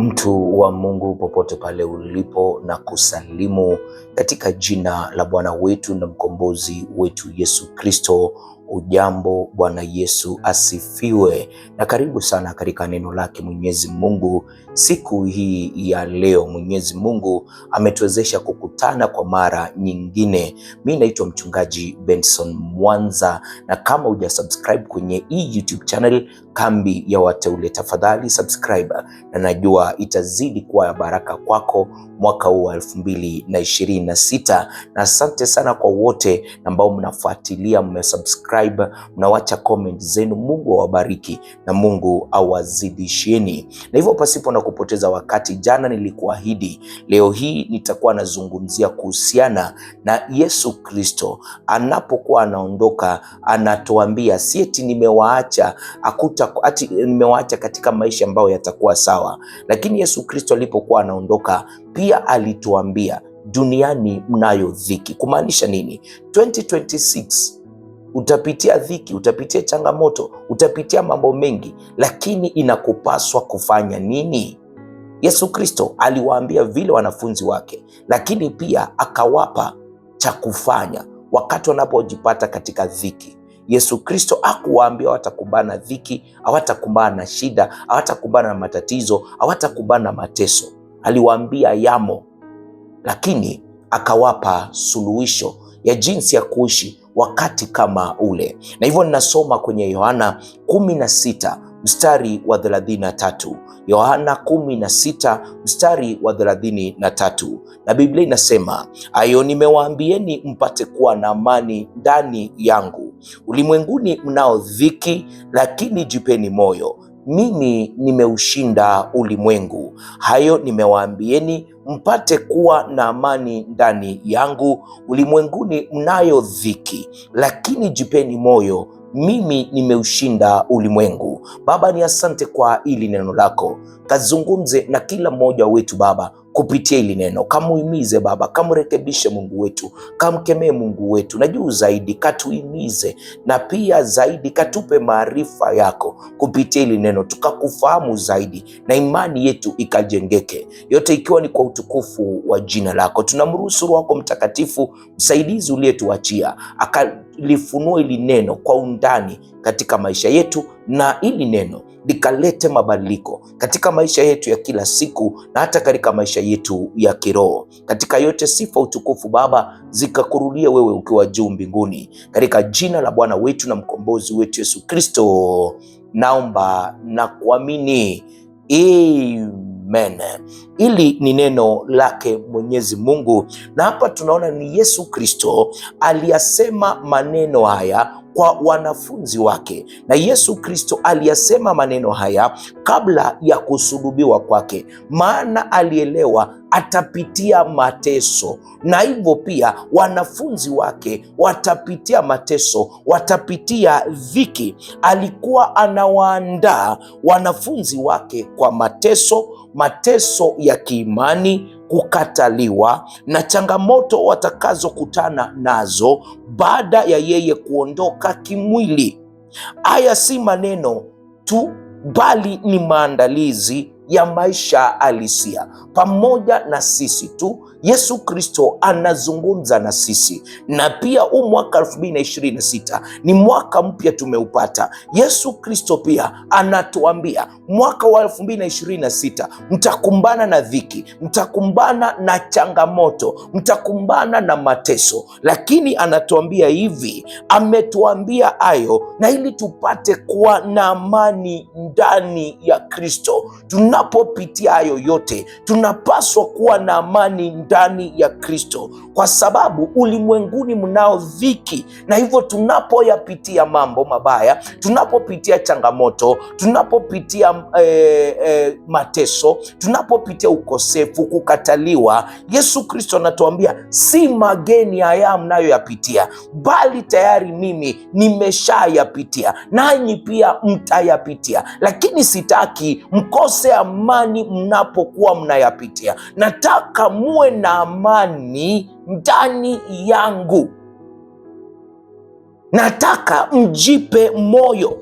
Mtu wa Mungu popote pale ulipo, na kusalimu katika jina la Bwana wetu na mkombozi wetu Yesu Kristo. Ujambo, Bwana Yesu asifiwe, na karibu sana katika neno lake Mwenyezi Mungu. Siku hii ya leo Mwenyezi Mungu ametuwezesha kukutana kwa mara nyingine. Mimi naitwa mchungaji Benson Mwanza, na kama hujasubscribe kwenye hii YouTube channel Kambi ya Wateule, tafadhali subscribe, na najua itazidi kuwa baraka kwako mwaka huu wa 2026. Na asante sana kwa wote ambao mnafuatilia, mmesubscribe, mnawacha comment zenu. Mungu awabariki na Mungu awazidishieni. Na hivyo pasipo na kupoteza wakati, jana nilikuahidi leo hii nitakuwa nazungumzia kuhusiana na Yesu Kristo. Anapokuwa anaondoka, anatuambia si eti nimewaacha nimewaacha katika maisha ambayo yatakuwa sawa, lakini Yesu Kristo alipokuwa anaondoka pia alituambia duniani mnayo dhiki. Kumaanisha nini? 2026 utapitia dhiki, utapitia changamoto, utapitia mambo mengi, lakini inakupaswa kufanya nini? Yesu Kristo aliwaambia vile wanafunzi wake, lakini pia akawapa cha kufanya wakati wanapojipata katika dhiki. Yesu Kristo hakuwaambia hawatakumbana na dhiki, hawatakumbana na shida, hawatakumbana na matatizo, hawatakumbana na mateso. Aliwaambia yamo, lakini akawapa suluhisho ya jinsi ya kuishi wakati kama ule. Na hivyo ninasoma kwenye Yohana 16 mstari wa 33. Yohana 16 mstari wa 33, na Biblia inasema, ayo nimewaambieni mpate kuwa na amani ndani yangu. Ulimwenguni mnao dhiki, lakini jipeni moyo, mimi nimeushinda ulimwengu. Hayo nimewaambieni mpate kuwa na amani ndani yangu. Ulimwenguni mnayo dhiki, lakini jipeni moyo, mimi nimeushinda ulimwengu. Baba, ni asante kwa hili neno lako. Kazungumze na kila mmoja wetu Baba kupitia hili neno. Kamuhimize Baba, kamrekebishe Mungu wetu, kamkemee Mungu wetu, na juu zaidi katuhimize, na pia zaidi katupe maarifa yako kupitia hili neno, tukakufahamu zaidi na imani yetu ikajengeke, yote ikiwa ni kwa utukufu wa jina lako. Tunamruhusu Roho wako Mtakatifu, msaidizi uliyetuachia, akalifunua hili neno kwa undani katika maisha yetu, na hili neno likalete mabadiliko katika maisha yetu ya kila siku, na hata katika maisha yetu ya kiroho. Katika yote sifa, utukufu Baba zikakurudia wewe ukiwa juu mbinguni, katika jina la Bwana wetu na mkombozi wetu Yesu Kristo naomba na kuamini, amen. Hili ni neno lake Mwenyezi Mungu, na hapa tunaona ni Yesu Kristo aliyasema maneno haya kwa wanafunzi wake, na Yesu Kristo aliyasema maneno haya kabla ya kusulubiwa kwake, maana alielewa atapitia mateso, na hivyo pia wanafunzi wake watapitia mateso, watapitia dhiki. Alikuwa anawaandaa wanafunzi wake kwa mateso ya kiimani, kukataliwa na changamoto watakazokutana nazo baada ya yeye kuondoka kimwili. Haya si maneno tu, bali ni maandalizi ya maisha halisia pamoja na sisi tu. Yesu Kristo anazungumza na sisi, na pia huu mwaka 2026 ni mwaka mpya tumeupata. Yesu Kristo pia anatuambia mwaka wa 2026 mtakumbana na dhiki, mtakumbana na changamoto, mtakumbana na mateso, lakini anatuambia hivi, ametuambia hayo na ili tupate kuwa na amani ndani ya Kristo. Tunapopitia hayo yote, tunapaswa kuwa na amani ndani ya Kristo, kwa sababu ulimwenguni mnao dhiki, na hivyo tunapoyapitia mambo mabaya, tunapopitia changamoto, tunapopitia mateso, tunapopitia ukosefu, kukataliwa, Yesu Kristo anatuambia si mageni haya mnayoyapitia, bali tayari mimi nimeshayapitia, nanyi pia mtayapitia, lakini sitaki mkose amani mnapokuwa mnayapitia. Nataka muwe na amani ndani yangu, nataka mjipe moyo.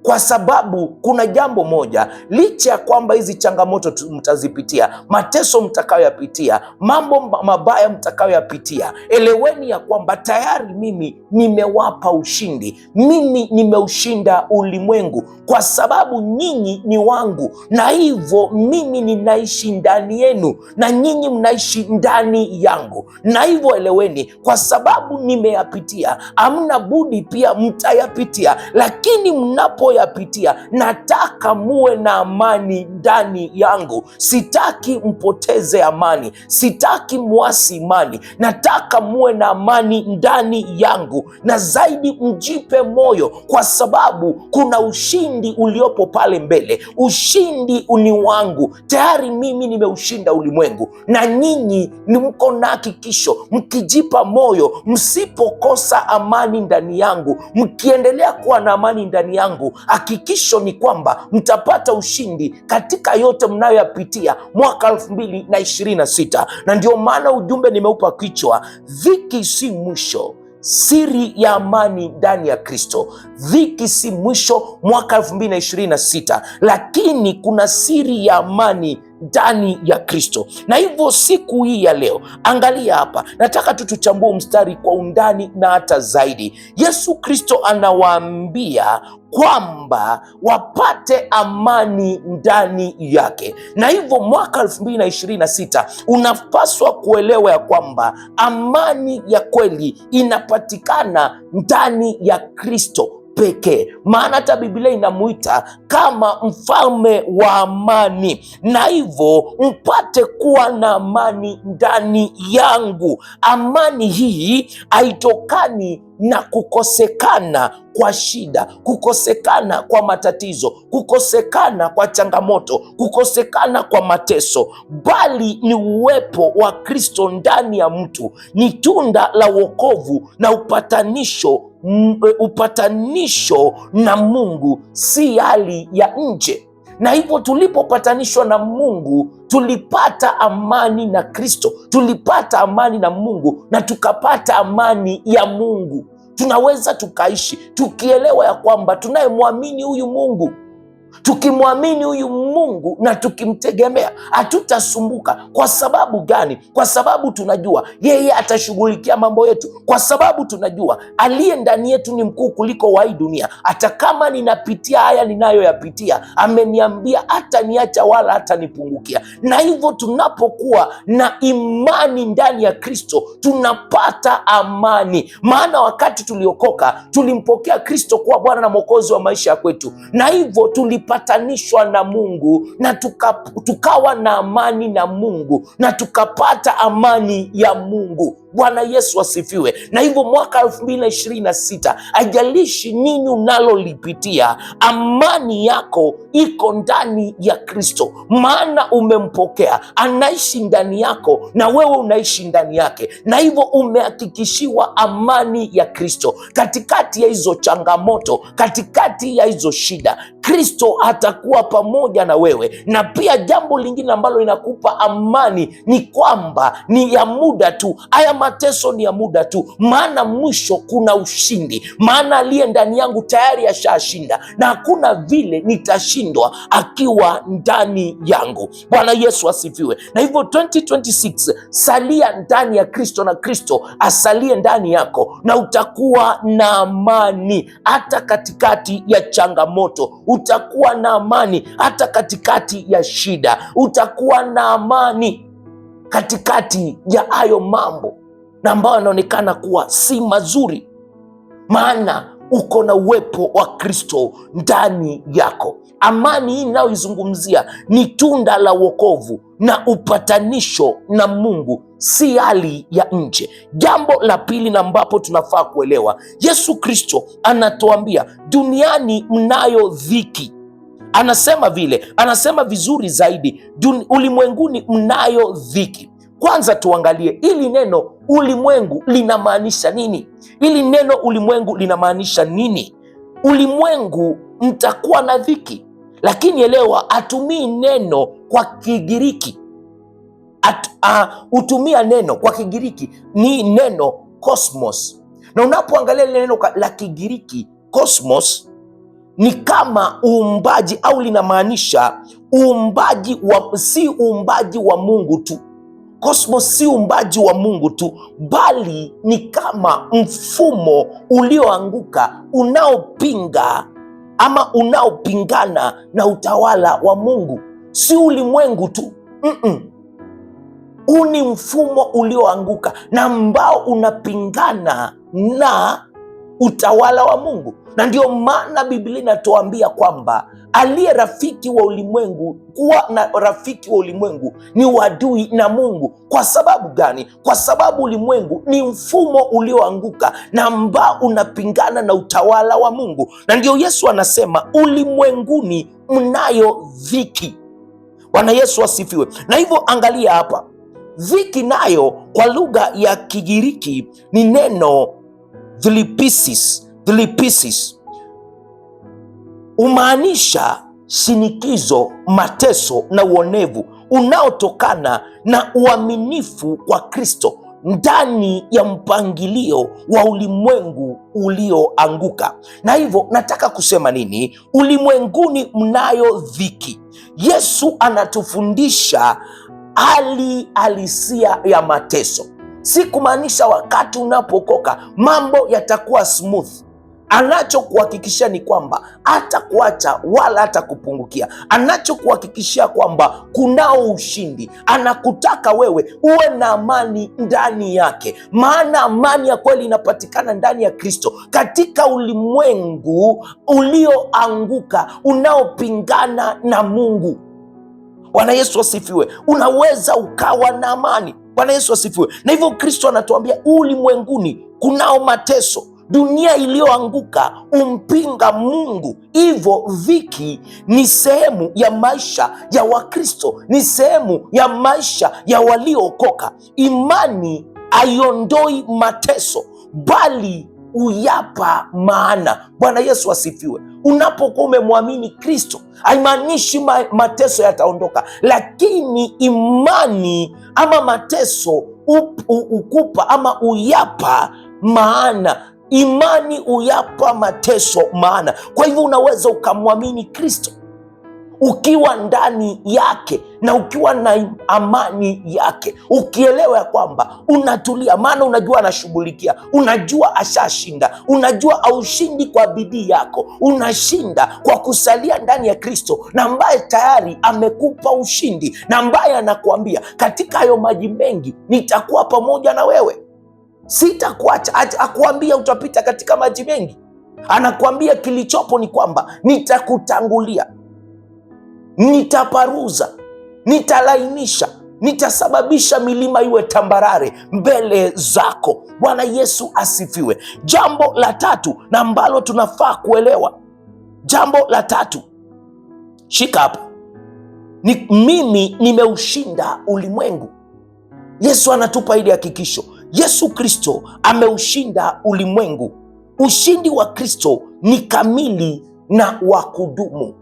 kwa sababu kuna jambo moja, licha ya kwamba hizi changamoto mtazipitia, mateso mtakayoyapitia, mambo mabaya mtakayoyapitia, eleweni ya kwamba tayari mimi nimewapa ushindi. Mimi nimeushinda ulimwengu, kwa sababu nyinyi ni wangu, na hivyo mimi ninaishi ndani yenu na nyinyi mnaishi ndani yangu. Na hivyo eleweni, kwa sababu nimeyapitia, hamna budi pia mtayapitia, lakini mnapoyapitia nataka muwe na amani ndani yangu. Sitaki mpoteze amani, sitaki muasi imani, nataka muwe na amani ndani yangu, na zaidi mjipe moyo, kwa sababu kuna ushindi uliopo pale mbele. Ushindi ni wangu tayari, mimi nimeushinda ulimwengu, na nyinyi ni mko na hakikisho. Mkijipa moyo, msipokosa amani ndani yangu, mkiendelea kuwa na amani ndani yangu, hakikisho ni kwamba mtapata ushindi katika yote mnayoyapitia mwaka 2026. Na ndio maana ujumbe nimeupa kichwa, dhiki si mwisho, siri ya amani ndani ya Kristo. Dhiki si mwisho mwaka 2026, lakini kuna siri ya amani ndani ya Kristo. Na hivyo siku hii ya leo, angalia hapa, nataka tu tuchambue mstari kwa undani na hata zaidi. Yesu Kristo anawaambia kwamba wapate amani ndani yake, na hivyo mwaka 2026 unapaswa kuelewa ya kwamba amani ya kweli inapatikana ndani ya Kristo pekee, maana hata Biblia inamuita kama mfalme wa amani. Na hivyo mpate kuwa na amani ndani yangu. Amani hii haitokani na kukosekana kwa shida, kukosekana kwa matatizo, kukosekana kwa changamoto, kukosekana kwa mateso, bali ni uwepo wa Kristo ndani ya mtu. Ni tunda la wokovu na upatanisho na Mungu, si hali ya nje. Na hivyo tulipopatanishwa na Mungu tulipata amani na Kristo, tulipata amani na Mungu na tukapata amani ya Mungu. Tunaweza tukaishi tukielewa ya kwamba tunayemwamini huyu Mungu, tukimwamini huyu Mungu na tukimtegemea, hatutasumbuka. Kwa sababu gani? Kwa sababu tunajua yeye atashughulikia mambo yetu, kwa sababu tunajua aliye ndani yetu ni mkuu kuliko wa hii dunia. Hata kama ninapitia haya ninayoyapitia, ameniambia hataniacha wala hatanipungukia. Na hivyo tunapokuwa na imani ndani ya Kristo tunapata amani, maana wakati tuliokoka tulimpokea Kristo kuwa Bwana na Mwokozi wa maisha ya kwetu, na hivyo tulipatanishwa na Mungu na tukawa na amani na Mungu na tukapata amani ya Mungu. Bwana Yesu asifiwe. Na hivyo mwaka 2026, haijalishi nini unalolipitia, amani yako iko ndani ya Kristo, maana umempokea, anaishi ndani yako na wewe unaishi ndani yake, na hivyo umehakikishiwa amani ya Kristo. Katikati ya hizo changamoto, katikati ya hizo shida, Kristo atakuwa pamoja na wewe. Na pia jambo lingine ambalo linakupa amani ni kwamba ni ya muda tu. Haya mateso ni ya muda tu, maana mwisho kuna ushindi, maana aliye ndani yangu tayari ashashinda, na hakuna vile nitashindwa akiwa ndani yangu. Bwana Yesu asifiwe. Na hivyo 2026, salia ndani ya Kristo na Kristo asalie ndani yako, na utakuwa na amani hata katikati ya changamoto. Utakuwa na amani hata katikati ya shida. Utakuwa na amani katikati ya hayo mambo na ambayo yanaonekana kuwa si mazuri, maana uko na uwepo wa Kristo ndani yako. Amani hii ninayoizungumzia ni tunda la wokovu na upatanisho na Mungu, si hali ya nje. Jambo la pili na ambapo tunafaa kuelewa, Yesu Kristo anatuambia duniani mnayo dhiki. Anasema vizuri zaidi, ulimwenguni mnayo dhiki. Kwanza tuangalie hili neno ulimwengu linamaanisha nini? Hili neno ulimwengu linamaanisha nini? Ulimwengu mtakuwa na dhiki, lakini elewa, atumii neno kwa Kigiriki. Utumia neno kwa Kigiriki ni neno cosmos, na unapoangalia ile neno la Kigiriki cosmos ni kama uumbaji, au linamaanisha uumbaji si uumbaji wa Mungu tu. Cosmos si uumbaji wa Mungu tu, bali ni kama mfumo ulioanguka unaopinga ama unaopingana na utawala wa Mungu. Si ulimwengu tu. Huu ni mfumo ulioanguka na ambao unapingana na utawala wa Mungu, na ndio maana Biblia inatuambia kwamba aliye rafiki wa ulimwengu, kuwa na rafiki wa ulimwengu ni uadui na Mungu. Kwa sababu gani? Kwa sababu ulimwengu ni mfumo ulioanguka na ambao unapingana na utawala wa Mungu, na ndio Yesu anasema ulimwenguni mnayo dhiki. Bwana Yesu asifiwe. Na hivyo angalia hapa, dhiki nayo kwa lugha ya Kigiriki ni neno thilipisis, umaanisha shinikizo, mateso na uonevu unaotokana na uaminifu kwa Kristo ndani ya mpangilio wa ulimwengu ulioanguka. Na hivyo nataka kusema nini? Ulimwenguni mnayo dhiki. Yesu anatufundisha hali halisia ya mateso. Si kumaanisha wakati unapokoka mambo yatakuwa smooth. Anachokuhakikishia ni kwamba hatakuacha wala hatakupungukia. Anachokuhakikishia kwamba kunao ushindi. Anakutaka wewe uwe na amani ndani yake, maana amani ya kweli inapatikana ndani ya Kristo, katika ulimwengu ulioanguka unaopingana na Mungu. Bwana Yesu asifiwe. Unaweza ukawa na amani. Bwana Yesu asifiwe. Na hivyo Kristo anatuambia ulimwenguni kunao mateso. Dunia iliyoanguka umpinga Mungu. Hivyo dhiki ni sehemu ya maisha ya Wakristo, ni sehemu ya maisha ya waliookoka. Imani haiondoi mateso, bali uyapa maana. Bwana Yesu asifiwe. Unapokuwa umemwamini Kristo, haimaanishi mateso yataondoka, lakini imani ama mateso ukupa ama uyapa maana. Imani uyapa mateso maana. Kwa hivyo unaweza ukamwamini Kristo ukiwa ndani yake na ukiwa na amani yake, ukielewa ya kwamba unatulia, maana unajua anashughulikia, unajua ashashinda, unajua aushindi kwa bidii yako, unashinda kwa kusalia ndani ya Kristo, na ambaye tayari amekupa ushindi, na ambaye anakuambia katika hayo maji mengi nitakuwa pamoja na wewe, sitakuacha. Akuambia utapita katika maji mengi, anakuambia kilichopo ni kwamba nitakutangulia, nitaparuza, nitalainisha, nitasababisha milima iwe tambarare mbele zako. Bwana Yesu asifiwe. Jambo la tatu na ambalo tunafaa kuelewa, jambo la tatu, shika hapo, ni mimi nimeushinda ulimwengu. Yesu anatupa ile hakikisho. Yesu Kristo ameushinda ulimwengu. Ushindi wa Kristo ni kamili na wa kudumu.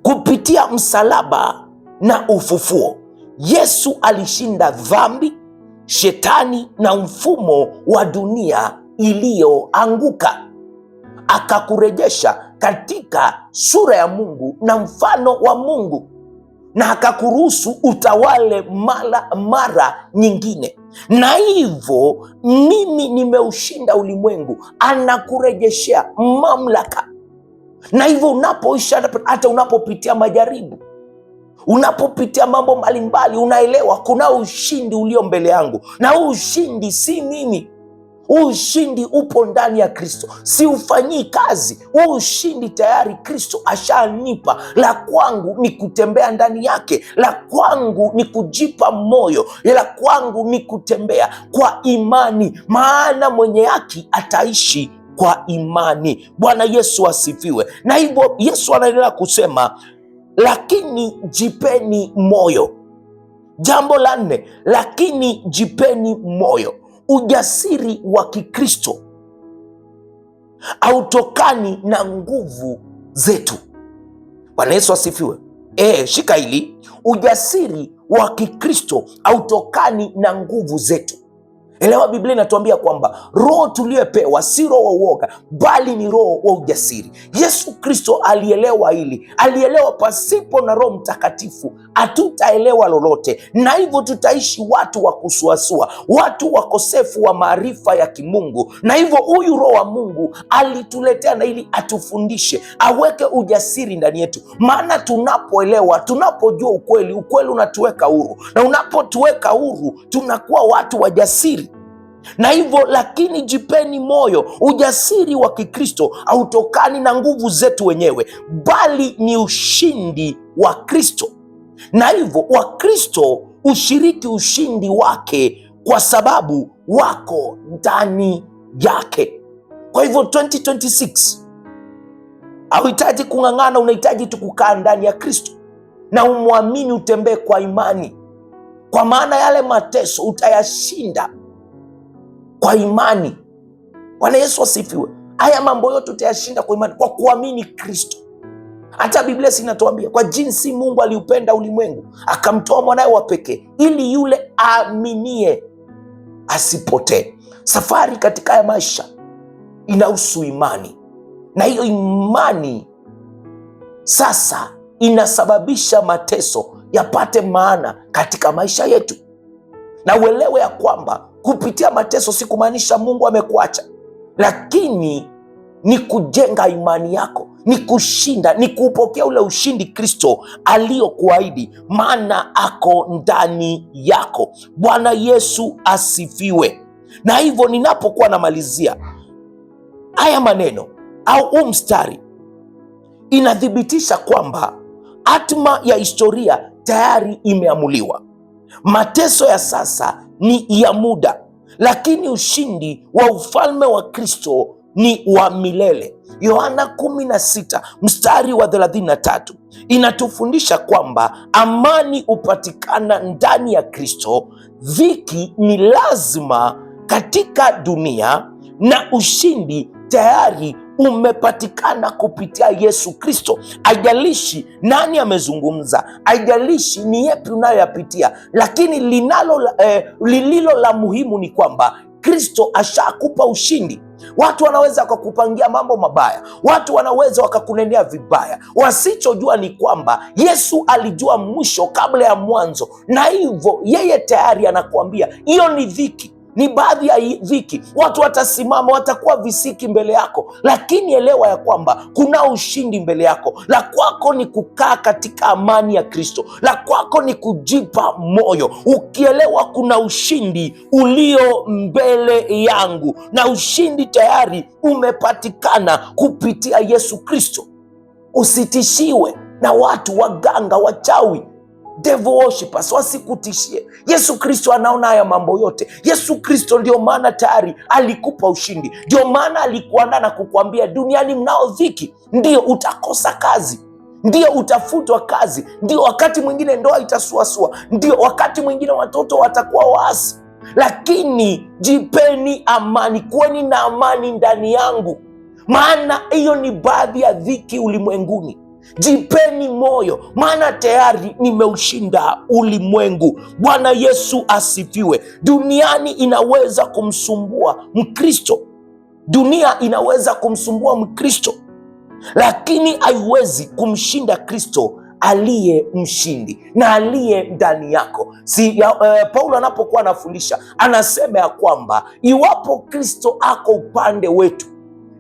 Kupitia msalaba na ufufuo, Yesu alishinda dhambi, shetani na mfumo wa dunia iliyoanguka. Akakurejesha katika sura ya Mungu na mfano wa Mungu, na akakuruhusu utawale mara nyingine. Na hivyo mimi nimeushinda ulimwengu, anakurejeshea mamlaka. Na hivyo unapoisha, hata unapopitia majaribu, unapopitia mambo mbalimbali, unaelewa kuna ushindi ulio mbele yangu, na huu ushindi si mimi. Huu ushindi upo ndani ya Kristo, si ufanyii kazi. Huu ushindi tayari Kristo ashanipa. La kwangu ni kutembea ndani yake, la kwangu ni kujipa moyo, la kwangu ni kutembea kwa imani, maana mwenye haki ataishi kwa imani. Bwana Yesu asifiwe. Na hivyo Yesu anaendelea kusema, lakini jipeni moyo. Jambo la nne, lakini jipeni moyo. Ujasiri wa Kikristo hautokani na nguvu zetu. Bwana Yesu asifiwe. Shika hili. Ujasiri wa Kikristo hautokani na nguvu zetu. Elewa, Biblia inatuambia kwamba roho tuliyopewa si roho wa uoga, bali ni roho wa ujasiri. Yesu Kristo alielewa hili, alielewa pasipo na Roho Mtakatifu hatutaelewa lolote, na hivyo tutaishi watu wa kusuasua, watu wakosefu wa maarifa ya kimungu. Na hivyo huyu Roho wa Mungu alituletea na ili atufundishe, aweke ujasiri ndani yetu, maana tunapoelewa, tunapojua ukweli, ukweli unatuweka huru, na unapotuweka huru tunakuwa watu wajasiri. Na hivyo, lakini jipeni moyo, ujasiri wa Kikristo hautokani na nguvu zetu wenyewe, bali ni ushindi wa Kristo. Na hivyo Wakristo ushiriki ushindi wake kwa sababu wako ndani yake. Kwa hivyo 2026 hauhitaji kung'ang'ana, unahitaji tu kukaa ndani ya Kristo na umwamini, utembee kwa imani, kwa maana yale mateso utayashinda kwa imani. Bwana Yesu asifiwe. Haya mambo yote utayashinda kwa imani, kwa kuamini Kristo. Hata Biblia inatuambia kwa jinsi Mungu aliupenda ulimwengu akamtoa mwanawe wa pekee, ili yule aaminie asipotee. Safari katika ya maisha inahusu imani, na hiyo imani sasa inasababisha mateso yapate maana katika maisha yetu. Na uelewe ya kwamba kupitia mateso si kumaanisha Mungu amekuacha, lakini ni kujenga imani yako, ni kushinda, ni kupokea ule ushindi Kristo aliyokuahidi, maana ako ndani yako. Bwana Yesu asifiwe. Na hivyo ninapokuwa namalizia haya maneno au huu mstari, inathibitisha kwamba hatima ya historia tayari imeamuliwa. Mateso ya sasa ni ya muda, lakini ushindi wa ufalme wa Kristo ni wa milele. Yohana 16 mstari wa 33 inatufundisha kwamba amani hupatikana ndani ya Kristo, dhiki ni lazima katika dunia, na ushindi tayari umepatikana kupitia Yesu Kristo. Haijalishi nani amezungumza, haijalishi ni yepi unayoyapitia, lakini lililo la muhimu ni kwamba Kristo ashakupa ushindi. Watu wanaweza wakakupangia mambo mabaya, watu wanaweza wakakunenea vibaya. Wasichojua ni kwamba Yesu alijua mwisho kabla ya mwanzo, na hivyo yeye tayari anakuambia hiyo ni dhiki, ni baadhi ya dhiki. Watu watasimama, watakuwa visiki mbele yako, lakini elewa ya kwamba kuna ushindi mbele yako. La kwako ni kukaa katika amani ya Kristo, la kwako ni kujipa moyo ukielewa kuna ushindi ulio mbele yangu, na ushindi tayari umepatikana kupitia Yesu Kristo. Usitishiwe na watu, waganga, wachawi, devil worshippers, wasikutishie. Yesu Kristo anaona haya mambo yote. Yesu Kristo ndio maana tayari alikupa ushindi, ndio maana alikuandaa na kukuambia duniani mnao dhiki, ndio utakosa kazi, ndio utafutwa kazi, ndio wakati mwingine ndoa itasuasua, ndio wakati mwingine watoto watakuwa waasi, lakini jipeni amani, kuweni na amani ndani yangu, maana hiyo ni baadhi ya dhiki ulimwenguni. Jipeni moyo, maana tayari nimeushinda ulimwengu. Bwana Yesu asifiwe. Duniani inaweza kumsumbua Mkristo, dunia inaweza kumsumbua Mkristo, lakini haiwezi kumshinda Kristo aliye mshindi na aliye ndani yako. Paulo anapokuwa anafundisha anasema ya kwamba iwapo Kristo ako upande wetu,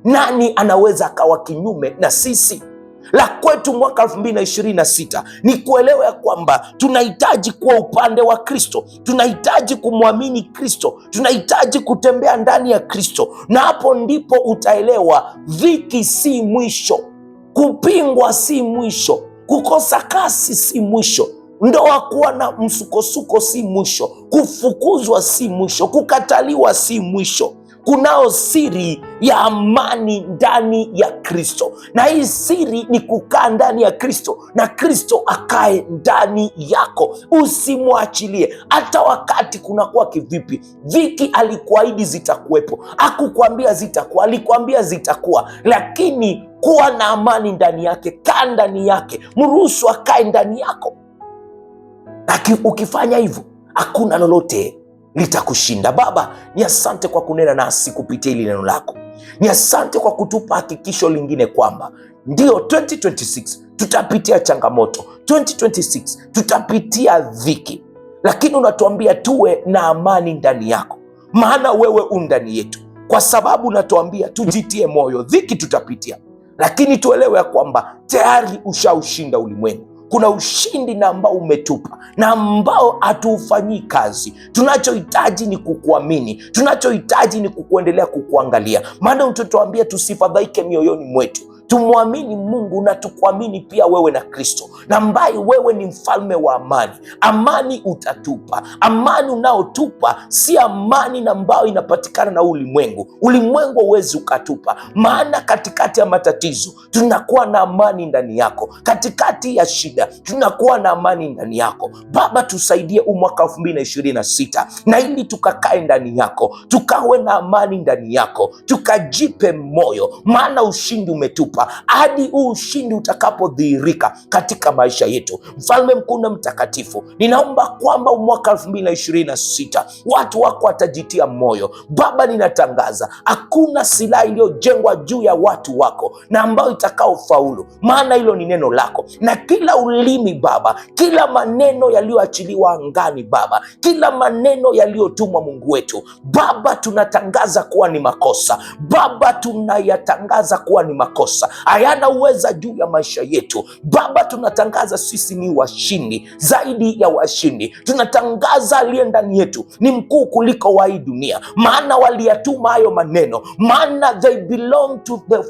nani anaweza akawa kinyume na sisi? La kwetu mwaka 2026 ni kuelewa ya kwamba tunahitaji kuwa upande wa Kristo, tunahitaji kumwamini Kristo, tunahitaji kutembea ndani ya Kristo, na hapo ndipo utaelewa dhiki si mwisho, kupingwa si mwisho, kukosa kasi si mwisho, ndoa kuwa na msukosuko si mwisho, kufukuzwa si mwisho, kukataliwa si mwisho. Kunao siri ya amani ndani ya Kristo, na hii siri ni kukaa ndani ya Kristo na Kristo akae ndani yako. Usimwachilie hata wakati kunakuwa kivipi. Dhiki alikuahidi zitakuwepo, hakukwambia zitakuwa, alikuambia zitakuwa, lakini kuwa na amani ndani yake, kaa ndani yake, mruhusu akae ndani yako. Ukifanya hivyo hakuna lolote litakushinda. Baba, ni asante kwa kunena nasi kupitia hili neno lako. Ni asante kwa kutupa hakikisho lingine kwamba ndio 2026 tutapitia changamoto, 2026 tutapitia dhiki, lakini unatuambia tuwe na amani ndani yako, maana wewe u ndani yetu. Kwa sababu unatuambia tujitie moyo, dhiki tutapitia, lakini tuelewe ya kwamba tayari ushaushinda ulimwengu. Kuna ushindi na ambao umetupa na ambao hatuufanyii kazi. Tunachohitaji ni kukuamini, tunachohitaji ni kukuendelea kukuangalia, maana utatuambia tusifadhaike mioyoni mwetu, tumwamini Mungu na tukuamini pia wewe na Kristo, na ambaye wewe ni mfalme wa amani. Amani utatupa. Amani unaotupa si amani na ambayo inapatikana na ulimwengu. Ulimwengu huwezi ukatupa, maana katikati ya matatizo tunakuwa na amani ndani yako, katikati ya shida tunakuwa na amani ndani yako. Baba, tusaidie mwaka 2026 na ili tukakae ndani yako, tukawe na amani ndani yako, tukajipe moyo, maana ushindi umetupa hadi huu ushindi utakapodhihirika katika maisha yetu. Mfalme mkuu na mtakatifu, ninaomba kwamba mwaka 2026 watu wako watajitia moyo. Baba, ninatangaza hakuna silaha iliyojengwa juu ya watu wako na ambayo itakao faulu, maana hilo ni neno lako. Na kila ulimi Baba, kila maneno yaliyoachiliwa angani Baba, kila maneno yaliyotumwa Mungu wetu Baba, tunatangaza kuwa ni makosa. Baba, tunayatangaza kuwa ni makosa, hayana uweza juu ya maisha yetu. Baba, tunatangaza sisi ni washindi zaidi ya washindi. Tunatangaza aliye ndani yetu ni mkuu kuliko wa hii dunia, maana waliyatuma hayo maneno, maana they belong to the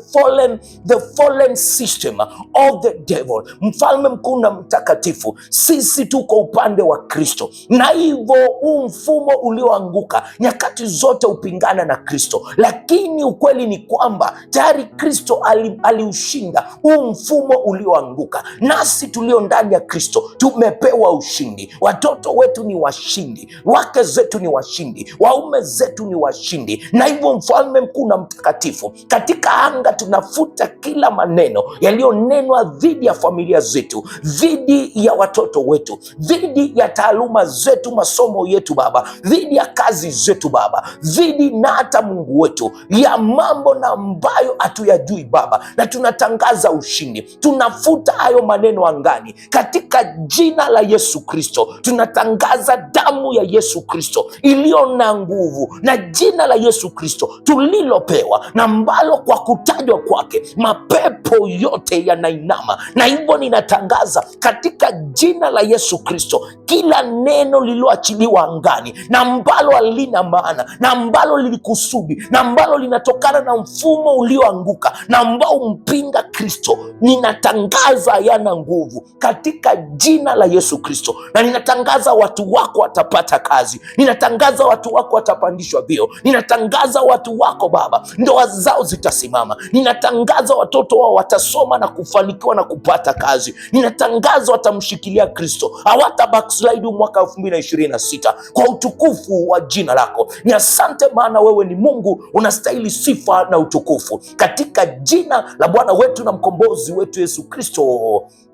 fallen system of the devil. Mfalme mkuu na mtakatifu, sisi tuko upande wa Kristo, na hivyo huu mfumo ulioanguka nyakati zote upingana na Kristo, lakini ukweli ni kwamba tayari Kristo aliushinda huu mfumo ulioanguka. Nasi tulio ndani ya Kristo tumepewa ushindi. Watoto wetu ni washindi, wake zetu ni washindi, waume zetu ni washindi. Na hivyo mfalme mkuu na mtakatifu, katika anga tunafuta kila maneno yaliyonenwa dhidi ya familia zetu, dhidi ya watoto wetu, dhidi ya taaluma zetu, masomo yetu Baba, dhidi ya kazi zetu Baba, dhidi na hata Mungu wetu ya mambo na ambayo hatuyajui Baba, na tunatangaza ushindi. Tunafuta hayo maneno angani katika jina la Yesu Kristo. Tunatangaza damu ya Yesu Kristo iliyo na nguvu, na jina la Yesu Kristo tulilopewa, na ambalo kwa kutajwa kwake mapepo yote yanainama. Na hivyo ninatangaza katika jina la Yesu Kristo, kila neno lililoachiliwa angani na ambalo halina maana, na ambalo lilikusudi, na ambalo linatokana na mfumo ulioanguka na ambao mpinga Kristo, ninatangaza yana nguvu katika jina la Yesu Kristo. Na ninatangaza watu wako watapata kazi, ninatangaza watu wako watapandishwa vyeo, ninatangaza watu wako Baba ndoa zao zitasimama, ninatangaza watoto wao watasoma na kufanikiwa na kupata kazi, ninatangaza watamshikilia Kristo, hawata backslide mwaka 2026 kwa utukufu wa jina lako. Ni asante, maana wewe ni Mungu, unastahili sifa na utukufu. Katika jina la Bwana wetu na mkombozi wetu Yesu Kristo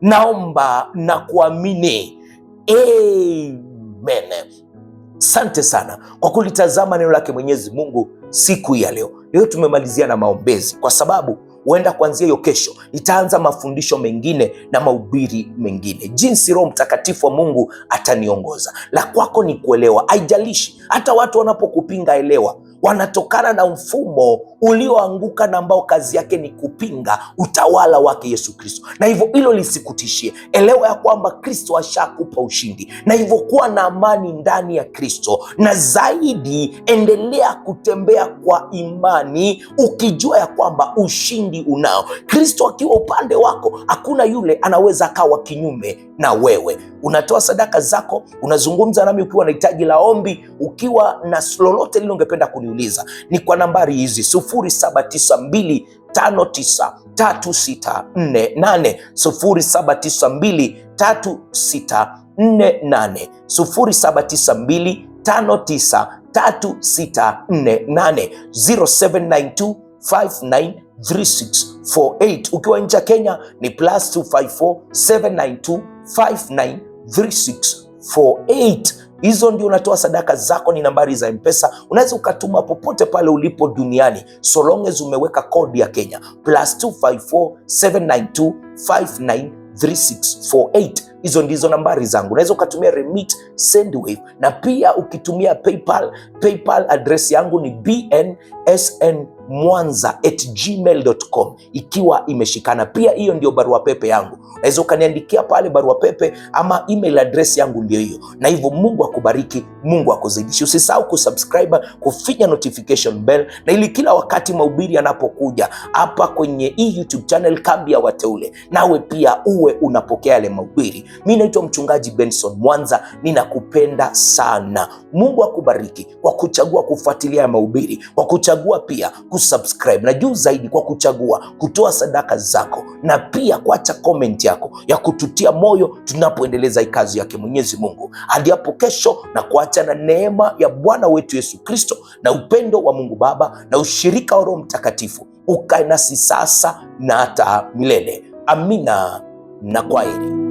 naomba na kuamini, amen. Asante sana kwa kulitazama neno lake Mwenyezi Mungu siku ya leo. Leo tumemalizia na maombezi, kwa sababu huenda kuanzia hiyo kesho nitaanza mafundisho mengine na mahubiri mengine, jinsi Roho Mtakatifu wa Mungu ataniongoza. La kwako ni kuelewa, haijalishi hata watu wanapokupinga, elewa wanatokana na mfumo ulioanguka na ambao kazi yake ni kupinga utawala wake Yesu Kristo. Na hivyo hilo lisikutishie, elewa ya kwamba Kristo ashakupa ushindi, na hivyo kuwa na amani ndani ya Kristo, na zaidi endelea kutembea kwa imani ukijua ya kwamba ushindi unao. Kristo akiwa upande wako, hakuna yule anaweza akawa kinyume na wewe. Unatoa sadaka zako, unazungumza nami ukiwa na hitaji la ombi, ukiwa na lolote lile ungependa kuniuliza, ni kwa nambari hizi 0792593648, 07923648, 0792593648, 0792593648. Ukiwa nje ya Kenya ni +254 792 593648. Hizo ndio unatoa sadaka zako, ni nambari za M-Pesa. Unaweza ukatuma popote pale ulipo duniani, so long as umeweka kodi ya Kenya +254 792 593648. Hizo ndizo nambari zangu. Unaweza ukatumia Remit, Sendwave, na pia ukitumia PayPal address yangu ni bnsnmwanza@gmail.com ikiwa imeshikana. Pia hiyo ndio barua pepe yangu, unaweza ukaniandikia pale barua pepe, ama email address yangu ndio hiyo. Na hivyo Mungu akubariki, Mungu akuzidishe. Usisahau kusubscribe, kufinya notification bell, na ili kila wakati mahubiri yanapokuja hapa kwenye hii YouTube channel Kambi ya Wateule, nawe pia uwe unapokea yale mahubiri. Mimi naitwa Mchungaji Benson Mwanza, ninakupenda sana. Mungu akubariki kwa kuchagua kufuatilia mahubiri, kwa kuchagua pia kusubscribe, na juu zaidi kwa kuchagua kutoa sadaka zako, na pia kuacha comment yako ya kututia moyo tunapoendeleza kazi yake Mwenyezi Mungu. Hadi hapo kesho, na kuacha na neema ya Bwana wetu Yesu Kristo na upendo wa Mungu Baba na ushirika wa Roho Mtakatifu ukae nasi sasa na hata milele. Amina na kwaheri.